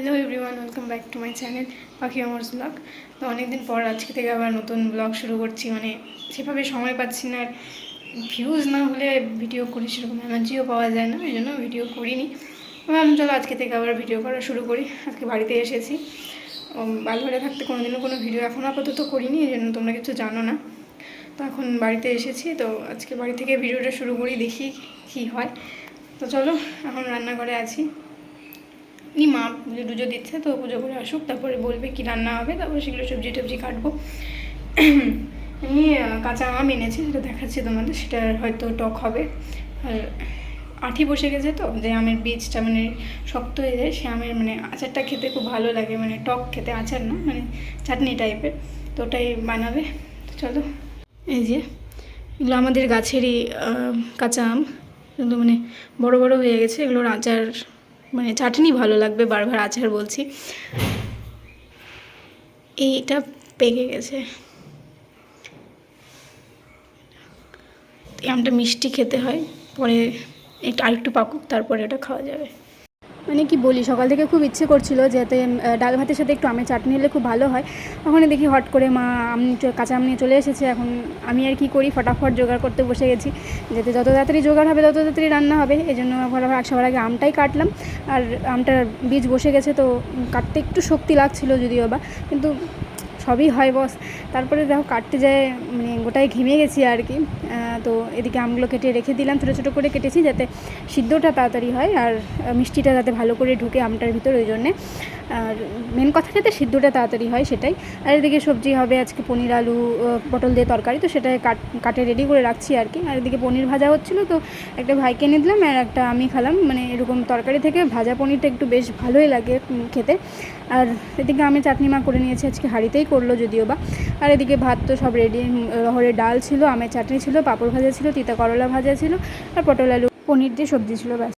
Hello everyone, welcome back to my channel পাখি অমর্স blog. তো অনেকদিন পর আজকে থেকে আবার নতুন ব্লগ শুরু করছি। সেভাবে সময় পাচ্ছি না, আর ভিউজ না হলে ভিডিও করি সেরকম এনার্জিও পাওয়া যায় না, এই জন্য ভিডিও করিনি। ভাবলাম চলো আজকে থেকে আবার ভিডিও করা শুরু করি। আজকে বাড়িতে এসেছি, বালঘরে থাকতে কোনোদিনও কোনো ভিডিও এখন আপাতত করিনি, এই জন্য তোমরা কিছু জানো না। তো এখন বাড়িতে এসেছি, তো আজকে বাড়ি থেকে ভিডিওটা শুরু করি, দেখি কী হয়। তো চলো, এখন রান্নাঘরে আছি। মা পুজো টুজো দিচ্ছে, তো পুজো করে আসুক, তারপরে বলবে কি রান্না হবে, তারপরে সেগুলো সবজি টবজি কাটবো। এমনি কাঁচা আম এনেছি, যেটা দেখাচ্ছি তোমাদের, সেটা হয়তো টক হবে। আর আঠি বসে গেছে, তো যে আমের বীজটা শক্ত হয়ে যায়, সে আমের আচারটা খেতে খুব ভালো লাগে, টক খেতে, আচার না, চাটনি টাইপের। তো ওটাই বানাবে। তো চলো, এই যে এগুলো আমাদের গাছেরই কাঁচা আম, কিন্তু বড় বড় হয়ে গেছে। এগুলোর আচার চাটনি ভালো লাগবে, বারবার আচার বলছি। এইটা পেকে গেছে, এই আমটা মিষ্টি খেতে হয়, পরে একটু আরেকটু পাকুক, তারপরে এটা খাওয়া যাবে। কি বলি, সকাল থেকে খুব ইচ্ছে করছিল যাতে ডাল ভাতের সাথে একটু আমের চাটনি হলে খুব ভালো হয়। ওখানে দেখি হট করে মা কাঁচা আম নিয়ে চলে এসেছে। এখন আমি আর কি করি, ফটাফট জোগাড় করতে বসে গেছি, যাতে যত তাড়াতাড়ি জোগাড় হবে তত তাড়াতাড়ি রান্না হবে। এই জন্য সবার আগে আমটাই কাটলাম। আর আমটার বীজ বসে গেছে, তো কাটতে একটু শক্তি লাগছিল যদিও বা, কিন্তু সবই হয় বস। তারপরে দেখো কাটতে যায় গোটায় ঘেমে গেছি আর কি। তো এদিকে আমগুলো কেটে রেখে দিলাম, ছোটো ছোটো করে কেটেছি যাতে সিদ্ধটা তাড়াতাড়ি হয় আর মিষ্টিটা যাতে ভালো করে ঢুকে আমটার ভিতর, ওই জন্যে। আর মেন কথা যাতে সিদ্ধটা তাড়াতাড়ি হয় সেটাই। আর এদিকে সবজি হবে আজকে, পনির আলু পটল দিয়ে তরকারি, তো সেটাই কাটে রেডি করে রাখছি আর কি। আর এদিকে পনির ভাজা হচ্ছিলো, তো একটা ভাইকে এনে দিলাম আর একটা আমি খেলাম। এরকম তরকারি থেকে ভাজা পনিরটা একটু বেশ ভালোই লাগে খেতে। আর এদিকে আমি চাটনি মা করে নিয়েছি, আজকে হাঁড়িতেই করলো যদিও বা। আর এদিকে ভাত তো সব রেডি, রহড়ের ডাল ছিল, আমের চাটনি ছিল, পাঁপড় ভাজা ছিল, তিতা করলা ভাজা ছিল, আর পটল আলু পনির দিয়ে সবজি ছিল, ব্যাস।